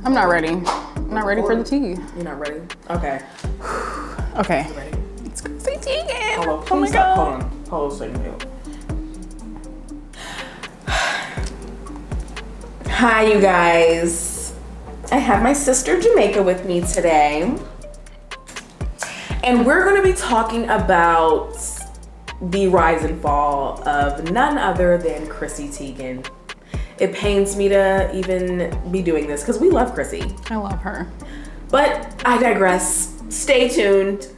I'm not ready. I'm not ready for the tea. You're not ready? Okay. Okay. You ready? It's Chrissy Teigen. Hold on. Oh my God. Hold on. Hold on a second. Hi, you guys. I have my sister Jamaica with me today. And we're going to be talking about the rise and fall of none other than Chrissy Teigen. It pains me to even be doing this because we love Chrissy. I love her. But I digress. Stay tuned.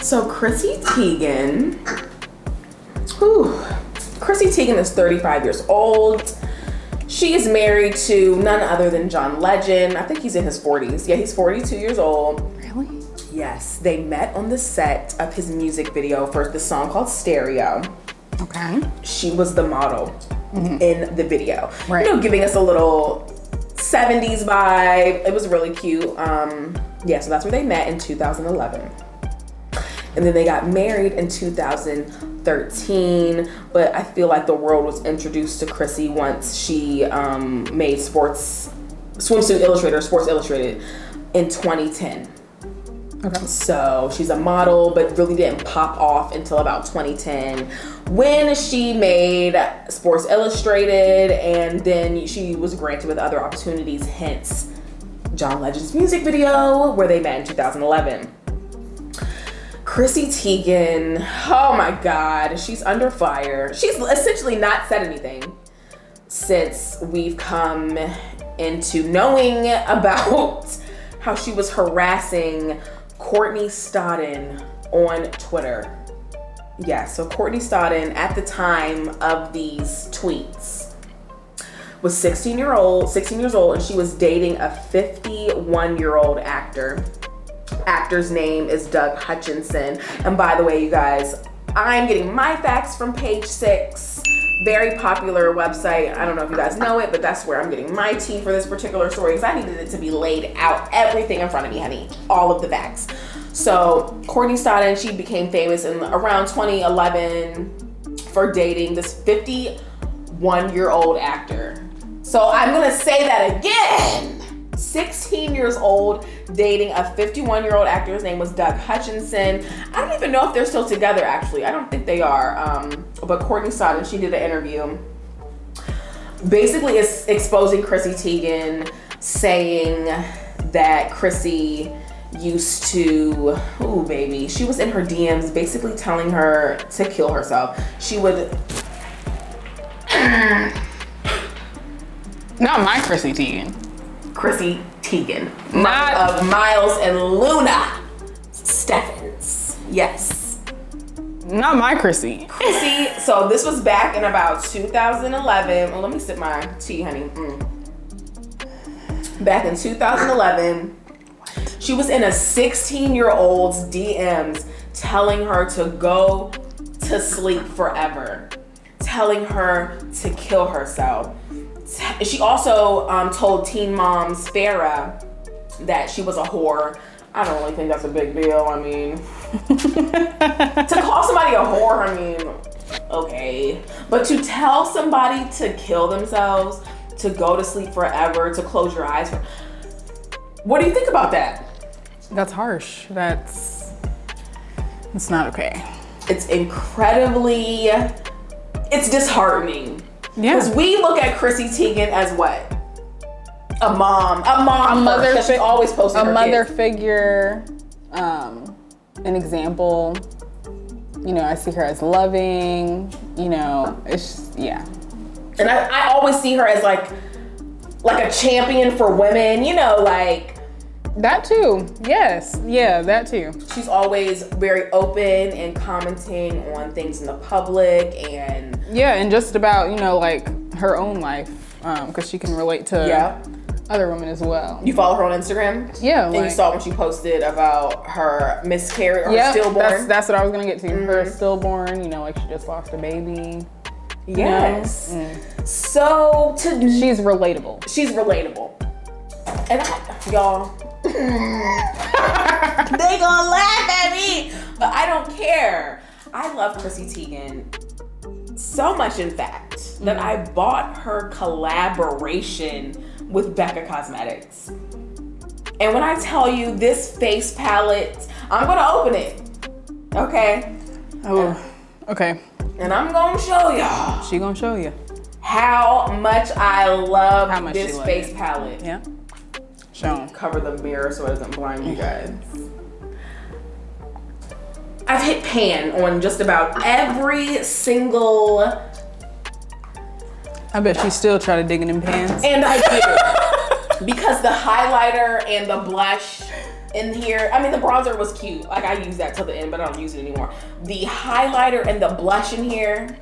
So Chrissy Teigen, Chrissy Teigen is 35 years old. She is married to none other than John Legend. I think he's in his 40s. Yeah, he's 42 years old. Really? Yes, they met on the set of his music video for the song called Stereo. Okay. She was the model in the video. Right. You know, giving us a little 70s vibe. It was really cute. Yeah, so that's where they met in 2011. And then they got married in 2013, but I feel like the world was introduced to Chrissy once she made Sports Illustrated in 2010. Okay. So she's a model, but really didn't pop off until about 2010 when she made Sports Illustrated, and then she was granted with other opportunities, hence John Legend's music video where they met in 2011. Chrissy Teigen, oh my God, she's under fire. She's essentially not said anything since we've come into knowing about how she was harassing Courtney Stodden on Twitter. Yeah, so Courtney Stodden at the time of these tweets was 16 years old, and she was dating a 51-year-old actor. Actor's name is Doug Hutchinson. And by the way, you guys, I'm getting my facts from Page 6. Very popular website. I don't know if you guys know it, but that's where I'm getting my tea for this particular story because I needed it to be laid out, everything in front of me, honey. All of the facts. So Courtney Stodden, she became famous in around 2011 for dating this 51-year-old actor. So I'm gonna say that again. 16 years old, dating a 51-year-old actor. His name was Doug Hutchinson. I don't even know if they're still together, actually. I don't think they are. But Courtney Stodden, she did an interview. Basically, it's exposing Chrissy Teigen, saying that Chrissy used to, she was in her DMs basically telling her to kill herself. She would... Not my Chrissy Teigen. Chrissy Teigen, of Miles and Luna Steffens. Yes. Not my Chrissy. Chrissy, so this was back in about 2011. Well, let me sip my tea, honey. Back in 2011, she was in a 16-year-old's DMs telling her to go to sleep forever, telling her to kill herself. She also told Teen Mom's Farrah that she was a whore. I don't really think that's a big deal. I mean, to call somebody a whore, I mean, okay. But to tell somebody to kill themselves, to go to sleep forever, to close your eyes. What do you think about that? That's harsh. It's not okay. It's incredibly, it's disheartening. Yeah. Because we look at Chrissy Teigen as what? A mother. She's always posting her mother kids. figure, an example. You know, I see her as loving. You know, it's just, yeah. And I always see her as like a champion for women. You know, like that too. Yes, yeah, that too. She's always very open and commenting on things in the public and just about, you know, like her own life, because she can relate to other women as well. You follow her on Instagram? Yeah. And you saw when she posted about her miscarriage or stillborn? That's what I was gonna get to. Her stillborn, you know, like she just lost a baby. Yes. So she's relatable. She's relatable. And y'all, they gonna laugh at me, but I don't care. I love Chrissy Teigen so much, in fact, that I bought her collaboration with Becca Cosmetics. And when I tell you this face palette, I'm gonna open it. Okay? Oh, okay. And I'm gonna show y'all. She gonna show you how much I love this face palette. Yeah. Show. Cover the mirror so it doesn't blind you guys. I've hit pan on just about every single. I bet she still try to dig in them pans. And I do. Because the highlighter and the blush in here, I mean, the bronzer was cute. Like, I use that till the end, but I don't use it anymore. The highlighter and the blush in here,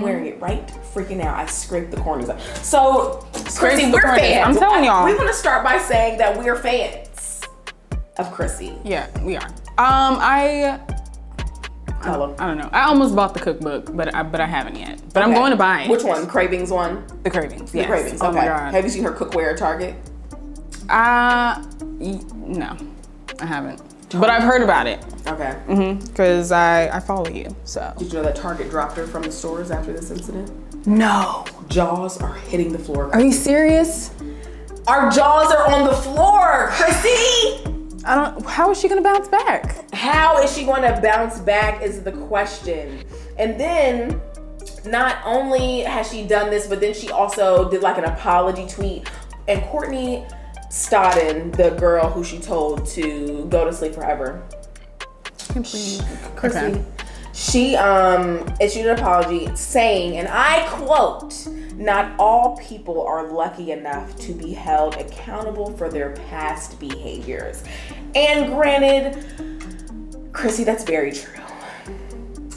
wearing it right freaking now. I scraped the corners up. So, Chrissy, we're fans. I'm telling y'all. We want to start by saying that we're fans of Chrissy. Yeah, we are. I don't know. I almost bought the cookbook, but I haven't yet. But I'm going to buy it. Which one? Cravings one? The Cravings. Yes. The Cravings. Oh okay. my God. Have you seen her cookware at Target? No, I haven't. But I've heard about it. Okay. Because I follow you. So. Did you know that Target dropped her from the stores after this incident? No. Jaws are hitting the floor. Are you serious? Our jaws are on the floor, Chrissy! How is she gonna bounce back? How is she gonna bounce back is the question. And then, not only has she done this, but then she also did like an apology tweet. And Courtney Stodden, the girl who she told to go to sleep forever. Chrissy, okay. She issued an apology saying, and I quote, "Not all people are lucky enough to be held accountable for their past behaviors." And granted, Chrissy, that's very true.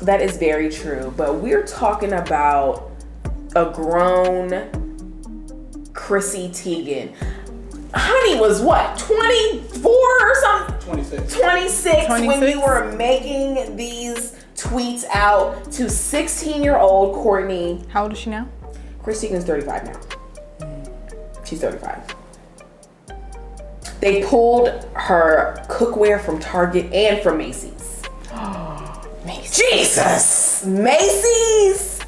That is very true. But we're talking about a grown Chrissy Teigen. Honey was what, 24 or something? 26 when you were making these tweets out to 16-year-old Courtney. How old is she now? Chrissy Teigen's 35 now. She's 35. They pulled her cookware from Target and from Macy's. Macy's. Jesus! Macy's!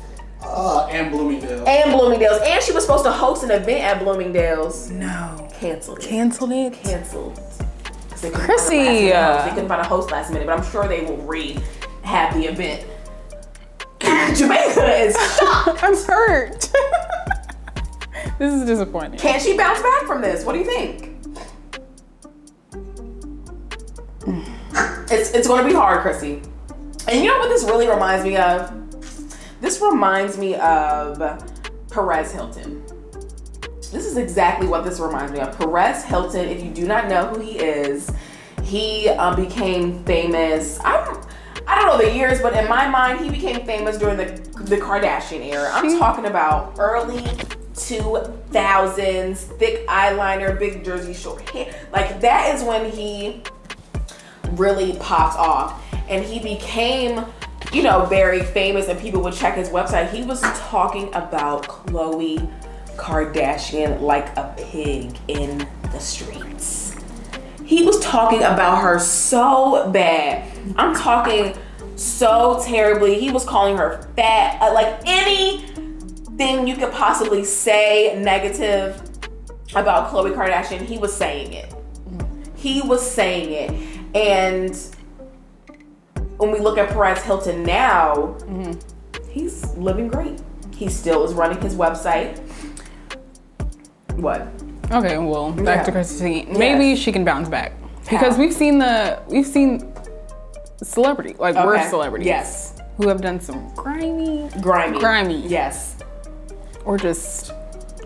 And Bloomingdale's. And she was supposed to host an event at Bloomingdale's. No. Canceled it. Canceled. Chrissy! They couldn't find a host last minute, but I'm sure they will have the event. Jamaica is shocked. I'm hurt. This is disappointing. Can she bounce back from this? What do you think? It's going to be hard, Chrissy. And you know what this really reminds me of? This reminds me of Perez Hilton. This is exactly what this reminds me of. Perez Hilton, if you do not know who he is, he became famous. I don't know the years, but in my mind, he became famous during the Kardashian era. I'm talking about early 2000s, thick eyeliner, big Jersey short hair. Like, that is when he really popped off. And he became, very famous, and people would check his website. He was talking about Khloe Kardashian like a pig in the streets. He was talking about her so bad. I'm talking so terribly. He was calling her fat, like anything you could possibly say negative about Khloe Kardashian, he was saying it. And when we look at Perez Hilton now, he's living great. He still is running his website. What? Okay, well, back to Chrissy Teigen. Maybe she can bounce back. Because we've seen celebrity, like we're celebrities. Yes. Who have done some grimy. Yes. Or just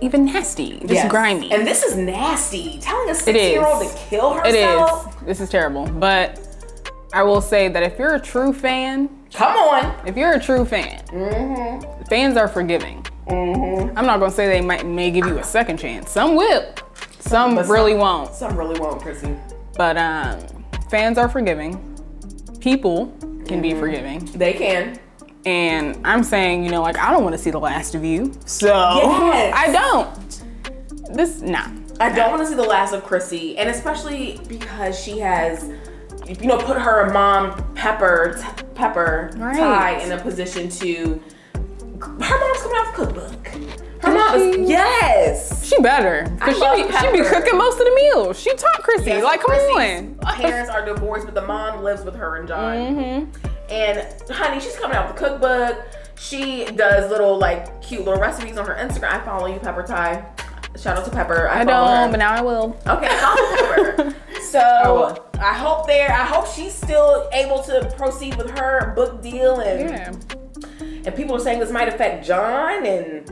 even nasty. Just grimy. And this is nasty. Telling a 6-year-old to kill herself. It is. This is terrible. But I will say that if you're a true fan. Come on. If you're a true fan. Fans are forgiving. I'm not gonna say they may give you a second chance. Some will. Some really won't. Some really won't, Chrissy. But fans are forgiving. People can be forgiving. They can. And I'm saying, you know, like, I don't want to see the last of you. So Yes. I don't. I don't want to see the last of Chrissy, and especially because she has, you know, put her mom Pepper Ty in a position to. Her mom's coming out with a cookbook. Her mom is yes. She better. Cause she be cooking most of the meals. She taught Chrissy. Yes, like, come Chrissy's on. Parents are divorced, but the mom lives with her and John. Mm-hmm. And honey, she's coming out with a cookbook. She does little like cute little recipes on her Instagram. I follow you, Pepper Ty. Shout out to Pepper. I don't, but now I will. Okay, follow Pepper. So I hope she's still able to proceed with her book deal, and people are saying this might affect John, and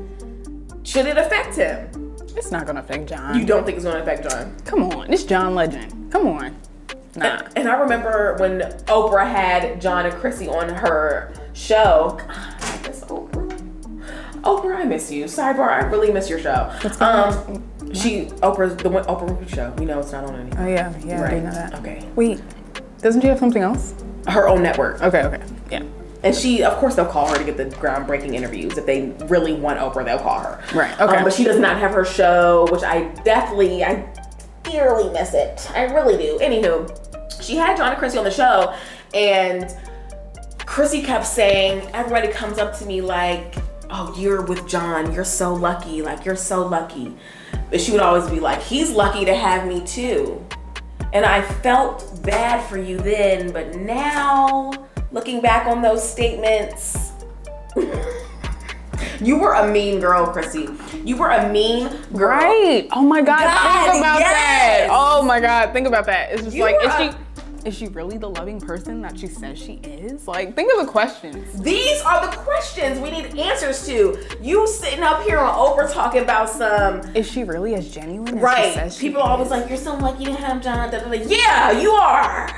should it affect him? It's not gonna affect John. You don't think it's gonna affect John? Come on, it's John Legend. Come on. Nah. And I remember when Oprah had John and Chrissy on her show. I miss Oprah. Oprah, I miss you. Sidebar, I really miss your show. Oprah's the Oprah show. We know it's not on anymore. Oh yeah, right. I didn't know that. Okay. Wait, doesn't she have something else? Her own network. Okay, yeah. And she, of course, they'll call her to get the groundbreaking interviews. If they really want Oprah, they'll call her. Right. Okay. But she does not have her show, which I dearly miss it. I really do. Anywho, she had John and Chrissy on the show, and Chrissy kept saying, everybody comes up to me like, oh, you're with John. You're so lucky. Like, you're so lucky. But she would always be like, he's lucky to have me too. And I felt bad for you then, but now, looking back on those statements, you were a mean girl, Chrissy. You were a mean girl. Right. Oh my God. Think about that. Oh my God. Think about that. It's just is she really the loving person that she says she is? Like, think of the questions. These are the questions we need answers to. You sitting up here on Oprah talking about some. Is she really as genuine as right. she says she People are always like, you're so lucky to have John. Da, da, da. Yeah, you are.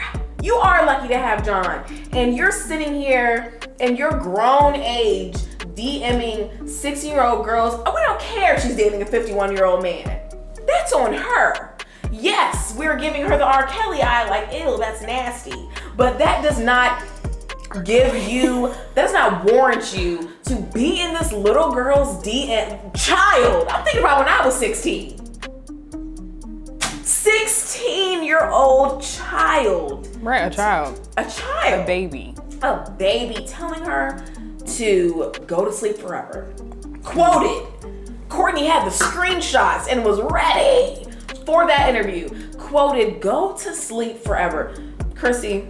You are lucky to have John. And you're sitting here in your grown age DMing 16-year-old girls. Oh, we don't care if she's dating a 51-year-old man. That's on her. Yes, we're giving her the R. Kelly eye, like, ew, that's nasty. But that does not warrant you to be in this little girl's DM. Child, I'm thinking about when I was 16. 16-year-old child. Right, a child. A child. A baby. A baby telling her to go to sleep forever. Quoted. Courtney had the screenshots and was ready for that interview. Quoted, go to sleep forever. Chrissy,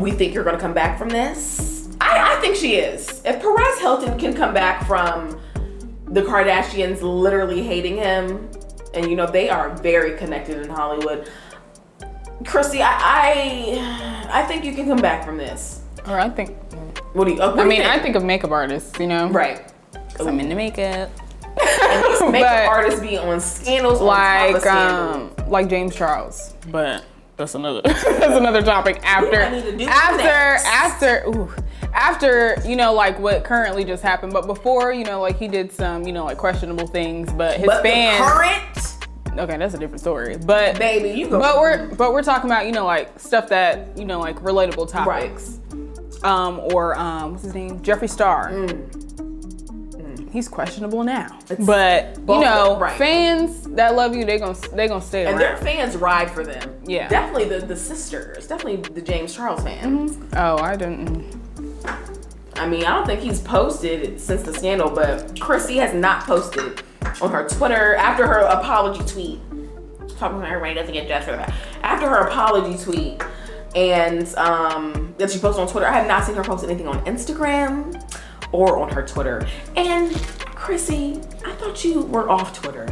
we think you're gonna come back from this. I think she is. If Perez Hilton can come back from the Kardashians literally hating him, and you know, they are very connected in Hollywood. Chrissy, I think you can come back from this. Or I think. What do you? I think of makeup artists, you know? Right. Because I'm into makeup. And these makeup artists be on scandals like, on top of scandals. Like James Charles, but that's another topic. After you know, like what currently just happened, but before, you know, like he did some, you know, like questionable things, but his fans. Okay, that's a different story. But baby, you go. But we're talking about, you know, like stuff that, you know, like relatable topics. Right. What's his name? Jeffree Star. He's questionable now. But you know, fans that love you, they gonna stay around. And their fans ride for them. Yeah. Definitely the sisters. Definitely the James Charles fans. Mm-hmm. Oh, I didn't. I mean, I don't think he's posted since the scandal, but Chrissy has not posted on her Twitter after her apology tweet. Talking about everybody doesn't get judged for that. After her apology tweet, and that she posted on Twitter, I have not seen her post anything on Instagram or on her Twitter. And Chrissy, I thought you were off Twitter.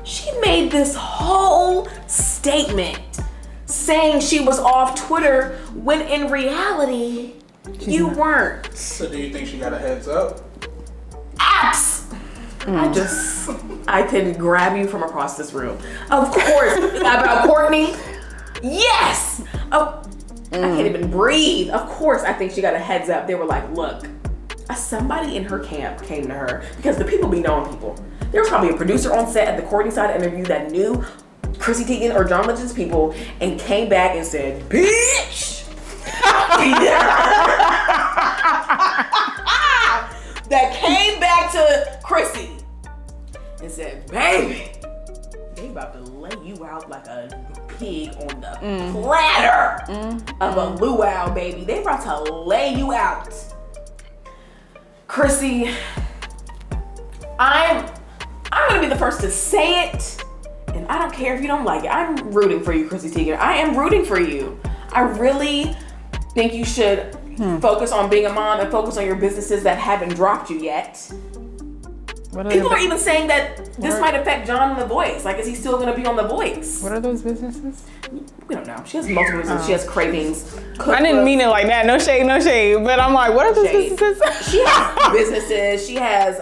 She made this whole statement saying she was off Twitter when in reality, you weren't. So do you think she got a heads up? Apps. I could grab you from across this room. Of course, about Courtney. Yes. Oh, I can't even breathe. Of course, I think she got a heads up. They were like, look, somebody in her camp came to her because the people be knowing people. There was probably a producer on set at the Courtney side interview that knew Chrissy Teigen or John Legend's people and came back and said, bitch. Chrissy and said, baby, they about to lay you out like a pig on the platter of a luau, baby. They about to lay you out. Chrissy, I'm gonna be the first to say it, and I don't care if you don't like it. I'm rooting for you, Chrissy Teigen. I am rooting for you. I really think you should focus on being a mom and focus on your businesses that haven't dropped you yet. People are even saying that this might affect John on The Voice. Like, is he still gonna be on The Voice? What are those businesses? We don't know. She has multiple businesses. She has Cravings. I didn't mean it like that. No shade, no shade. But I'm like, what are those businesses? She has businesses. She has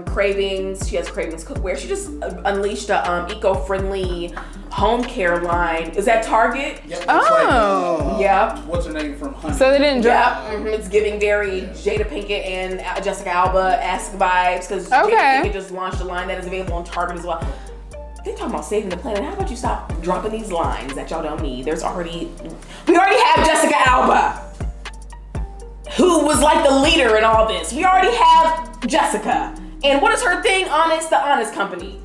Cravings. She has Cravings Cookware. She just unleashed a eco-friendly home care line. Is that Target? Yep, Oh. Yeah. What's her name from Honey? So they didn't drop. It's giving very Jada Pinkett and Jessica Alba-esque vibes because Jada Pinkett just launched a line that is available on Target as well. They talking about saving the planet. How about you stop dropping these lines that y'all don't need? We already have Jessica Alba, who was like the leader in all this. We already have Jessica. And what is her thing? The Honest Company.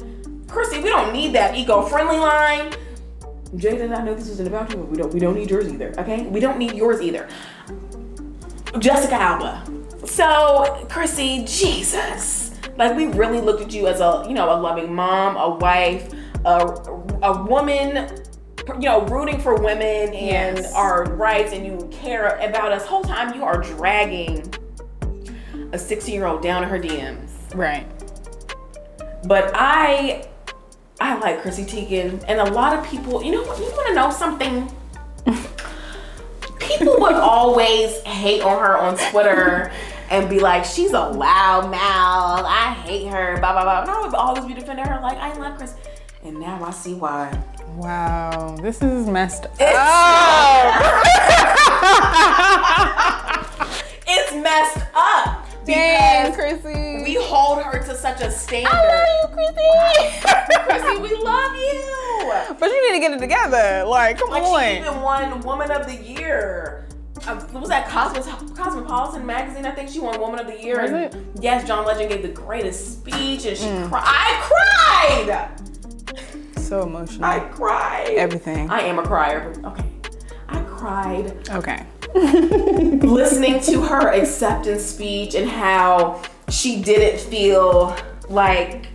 Chrissy, we don't need that eco-friendly line. Jada, I know this isn't about you, but we don't need yours either, okay? We don't need yours either. Jessica Alba. So, Chrissy, Jesus. Like, we really looked at you as a loving mom, a wife, a woman, rooting for women and our rights, and you care about us. Whole time you are dragging a 16-year-old down in her DMs. Right. But I like Chrissy Teigen, and a lot of people, you want to know something? People would always hate on her on Twitter and be like, she's a loud mouth, I hate her, blah, blah, blah. And I would always be defending her like, I love Chris. And now I see why. Wow, this is messed up. It's messed up. Dang, Chrissy. We hold her to such a standard. I love you, Chrissy. Chrissy, we love you. But you need to get it together. Like, come on. She even won Woman of the Year. Was that Cosmopolitan magazine? I think she won Woman of the Year. Was it? Yes, John Legend gave the greatest speech, and she cried. I cried. So emotional. I cried. Everything. I am a crier. But okay. I cried. Okay. Listening to her acceptance speech and how she didn't feel like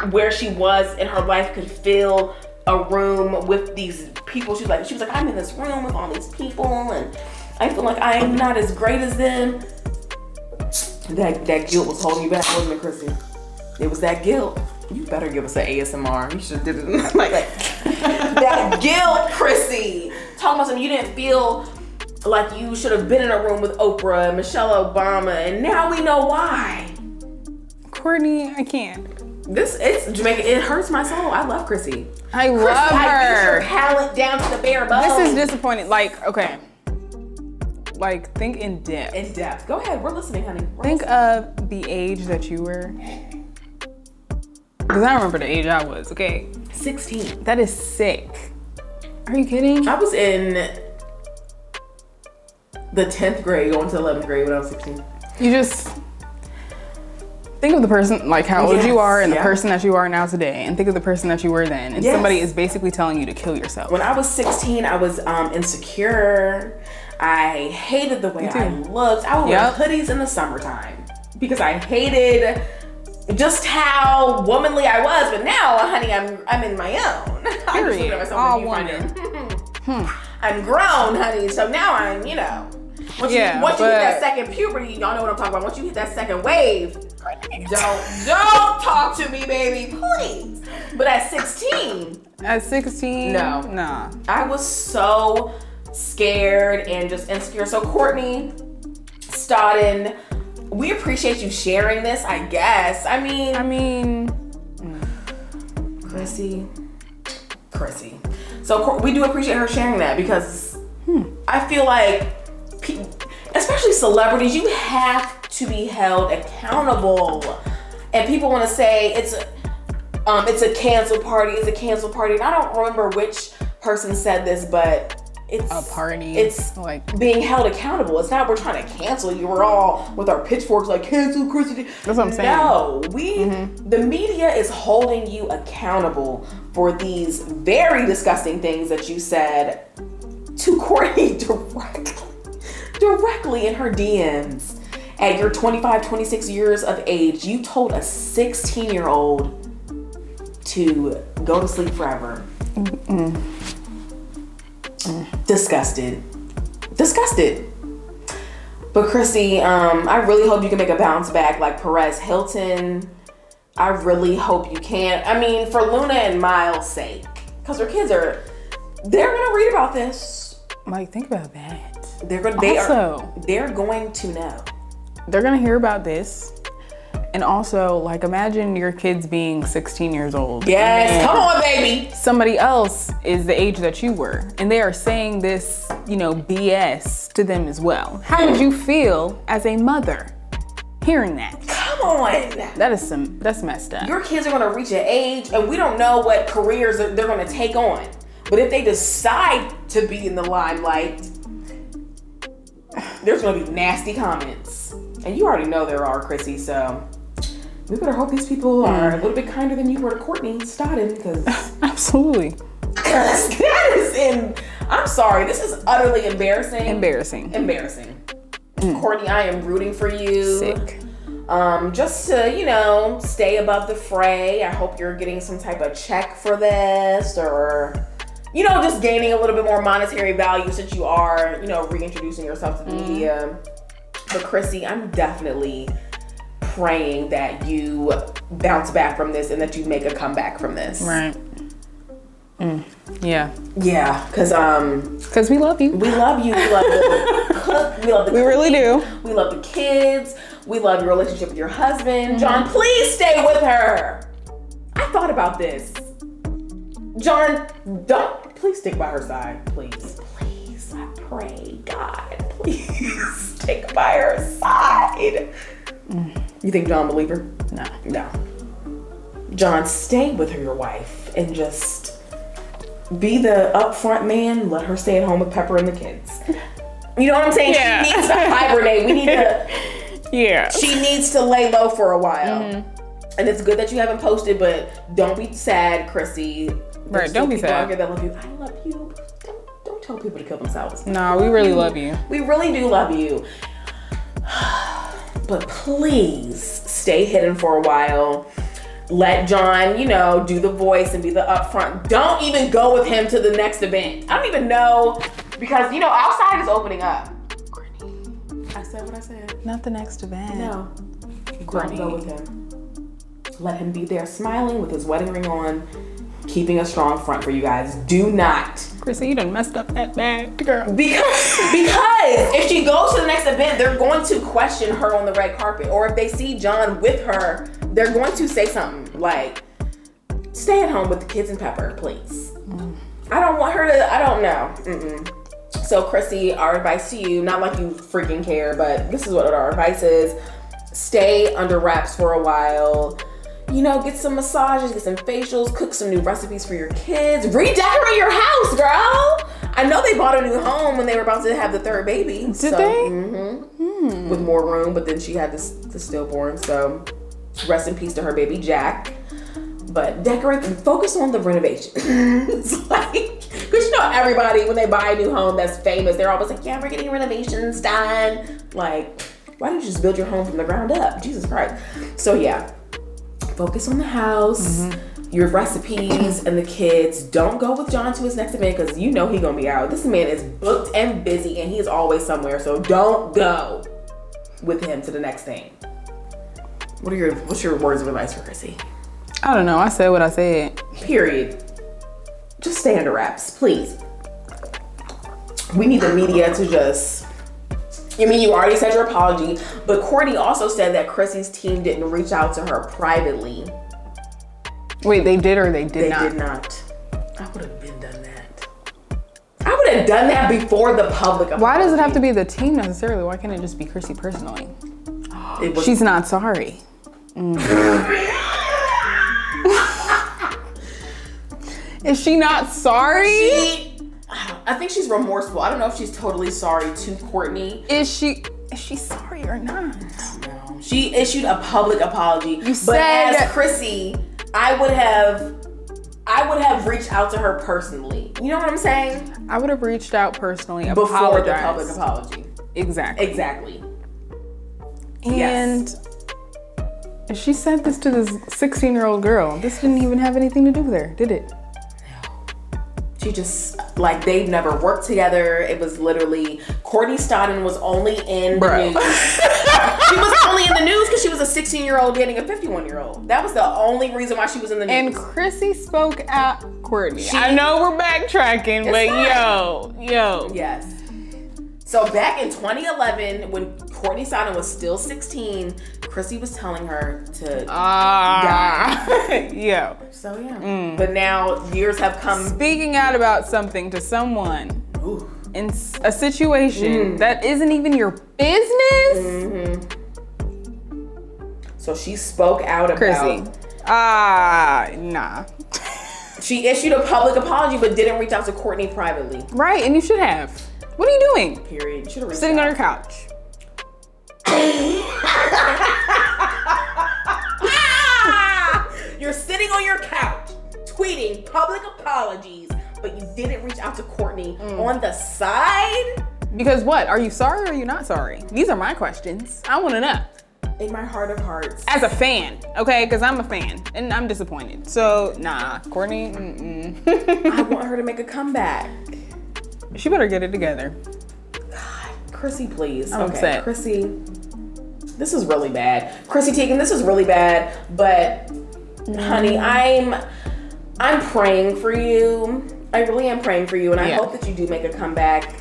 where she was in her life could fill a room with these people. She was like, I'm in this room with all these people and I feel like I am not as great as them. That guilt was holding you back, wasn't it, Chrissy? It was that guilt. You better give us an ASMR. You should have did it like that guilt, Chrissy. Talking about something you didn't feel like you should have been in a room with Oprah and Michelle Obama, and now we know why. Courtney, I can't. It's Jamaica. It hurts my soul. I love Chrissy. I love Chrissy, her. I beat your talent down to the bare bones. This is disappointing. Like, okay. Like, think in depth. In depth. Go ahead. We're listening, honey. Think of the age that you were. Because I remember the age I was, okay? 16. That is sick. Are you kidding? I was in the 10th grade going to 11th grade when I was 16. You just think of the person, like how old you are and the person that you are now today, and think of the person that you were then, and somebody is basically telling you to kill yourself. When I was 16, I was insecure. I hated the way I looked. I would wear hoodies in the summertime because I hated just how womanly I was. But now, honey, I'm in my own. I'm just looking at myself in the viewfinder. I'm grown, honey. So now I'm, once you hit that second puberty, y'all know what I'm talking about. Once you hit that second wave, don't talk to me, baby, please. But at 16, no, nah. I was so scared and just insecure. So Courtney Stodden, we appreciate you sharing this, I guess. I mean, Chrissy. So we do appreciate her sharing that because I feel like, especially celebrities, you have to be held accountable. And people want to say it's a cancel party. And I don't remember which person said this, but it's a party. It's like being held accountable. It's not we're trying to cancel you. We're all with our pitchforks like cancel Chrissy. That's what I'm saying. No, the media is holding you accountable for these very disgusting things that you said to Courtney directly in her DMs. At your 25, 26 years of age, you told a 16-year-old to go to sleep forever. Disgusted. But Chrissy, I really hope you can make a bounce back like Perez Hilton. I really hope you can. I mean, for Luna and Miles' sake, because their kids they're gonna read about this. Like, think about that. They're going to know. They're gonna hear about this. And also, like, imagine your kids being 16 years old. Yes, come on, baby. Somebody else is the age that you were, and they are saying this, BS to them as well. How would you feel as a mother hearing that? Come on. That's messed up. Your kids are gonna reach an age, and we don't know what careers they're gonna take on. But if they decide to be in the limelight, there's gonna be nasty comments. And you already know there are, Chrissy, so we better hope these people are a little bit kinder than you were to Courtney Stodden, because absolutely. I'm sorry, this is utterly embarrassing. Embarrassing. Courtney, I am rooting for you. Sick. Just to, stay above the fray. I hope you're getting some type of check for this, or, just gaining a little bit more monetary value since you are, reintroducing yourself to the media. But Chrissy, I'm definitely praying that you bounce back from this and that you make a comeback from this. Right. Yeah. Yeah, because we love you. We love you. We love the cook. We love the We really do. We love the kids. We love your relationship with your husband. John, please stay with her. I thought about this. John, please stick by her side. Please, I pray, God, please stick by her side. You think John believe her? No. John, stay with her, your wife, and just be the upfront man. Let her stay at home with Pepper and the kids. You know what I'm saying? Yeah. She needs to hibernate. Yeah. She needs to lay low for a while. And it's good that you haven't posted, but don't be sad, Chrissy. Right, don't be sad. Out here that love you. I love you. Don't tell people to kill themselves. No, we really love you. We really do love you. But please stay hidden for a while. Let John, do the voice and be the upfront. Don't even go with him to the next event. I don't even know, because, outside is opening up. I said what I said. Not the next event. No. Don't go with him. Let him be there smiling with his wedding ring on, keeping a strong front for you guys. Do not. Chrissy, you done messed up that bad, girl. Because if she goes to the next event, they're going to question her on the red carpet. Or if they see John with her, they're going to say something like, stay at home with the kids and Pepper, please. I don't want her to, I don't know. So Chrissy, our advice to you, not like you freaking care, but this is what our advice is. Stay under wraps for a while. Get some massages, get some facials, cook some new recipes for your kids. Redecorate your house, girl. I know they bought a new home when they were about to have the third baby. Did they? With more room, but then she had the stillborn. So rest in peace to her baby Jack. But decorate and focus on the renovations. Because everybody, when they buy a new home that's famous, they're always like, yeah, we're getting renovations done. Like, why don't you just build your home from the ground up? Jesus Christ. So yeah. Focus on the house, your recipes, and the kids. Don't go with John to his next event, because he gonna be out. This man is booked and busy, and he's always somewhere. So don't go with him to the next thing. What's your words of advice for Chrissy? I don't know. I said what I said. Period. Just stay under wraps, please. We need the media to just. You already said your apology, but Courtney also said that Chrissy's team didn't reach out to her privately. Wait, they did or they did not? They did not. I would have been done that. I would have done that before the public apology. Why does it have to be the team necessarily? Why can't it just be Chrissy personally? She's not sorry. Is she not sorry? I think she's remorseful. I don't know if she's totally sorry to Courtney. Is she sorry or not? No. She issued a public apology. But as Chrissy, I would have reached out to her personally. You know what I'm saying? I would have reached out personally, before the public apology. Exactly. And Yes. she said this to this 16-year-old girl. This didn't even have anything to do with her, did it? She just, like, they've never worked together. It was literally, Courtney Stodden was only in the news. She was only in the news because she was a 16-year-old dating a 51-year-old. That was the only reason why she was in the news. And Chrissy spoke out, Courtney. I know we're backtracking, but yo. Yes. So back in 2011, when Courtney Stodden was still 16, Chrissy was telling her to die. Yo. So yeah. But now years have come. Speaking out about something to someone in a situation that isn't even your business. So she spoke out about Chrissy. Nah. She issued a public apology but didn't reach out to Courtney privately. Right, and you should have. What are you doing? Period. You should have reached Sitting out. on your couch. You're sitting on your couch tweeting public apologies, but you didn't reach out to Courtney on the side? Because what? Are you sorry or are you not sorry? These are my questions. I want to know. In my heart of hearts. As a fan, okay? Because I'm a fan and I'm disappointed. So, nah, Courtney, I want her to make a comeback. She better get it together. God, Chrissy, please. I'm okay, upset. Chrissy, this is really bad. Chrissy Teigen, this is really bad. But, honey, I'm praying for you. I really am praying for you, and I hope that you do make a comeback.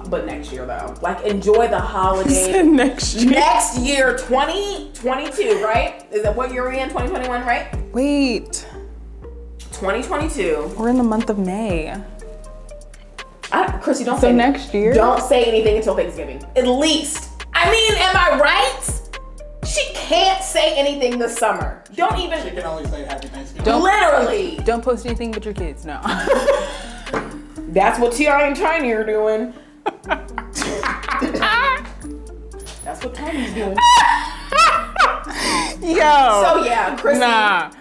But next year, though. Like, enjoy the holiday. Next year. Next year, 2022, right? Is that what year we're in? 2021, right? Wait. 2022. We're in the month of May. Chrissy, don't So say next year? Don't say anything until Thanksgiving. At least. I mean, am I right? She can't say anything this summer. Don't even. She can only say Happy Thanksgiving. Literally. Don't post anything but your kids, no. That's what T.I. and Tiny are doing. That's what Tiny's doing. Yo. So yeah, Chrissy. Nah.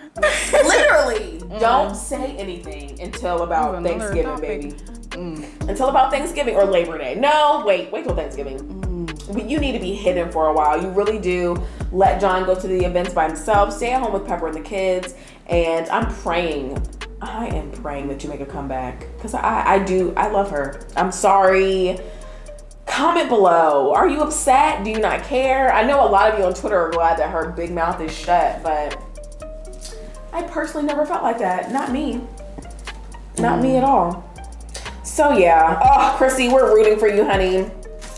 Literally, don't say anything until about Thanksgiving, baby. Until about Thanksgiving or Labor Day. No, wait till Thanksgiving. You need to be hidden for a while. You really do. Let John go to the events by himself. Stay at home with Pepper and the kids. And I am praying that you make a comeback. Because I love her. I'm sorry. Comment below. Are you upset? Do you not care? I know a lot of you on Twitter are glad that her big mouth is shut, but I personally never felt like that. Not me. Not me at all. So yeah. Oh, Chrissy, we're rooting for you, honey.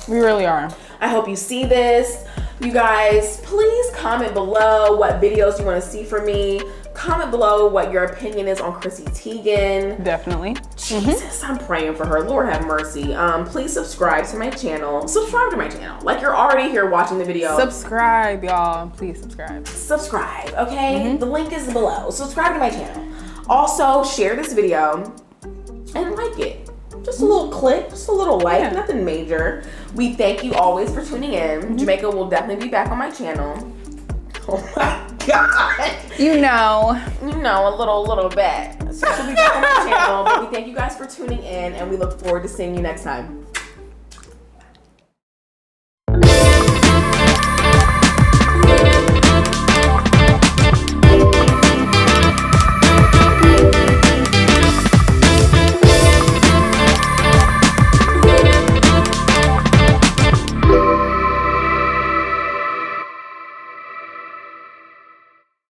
We really are. I hope you see this. You guys, please comment below what videos you want to see from me. Comment below what your opinion is on Chrissy Teigen. Definitely. Jesus, I'm praying for her. Lord have mercy. Please subscribe to my channel. Subscribe to my channel. Like, you're already here watching the video. Subscribe, y'all. Please subscribe. Subscribe, okay? The link is below. Subscribe to my channel. Also, share this video and like it. Just a little click, just a little like, nothing major. We thank you always for tuning in. Jamaica will definitely be back on my channel. Oh my God. You know, a little bit. So she'll be back on my channel. But we thank you guys for tuning in, and we look forward to seeing you next time.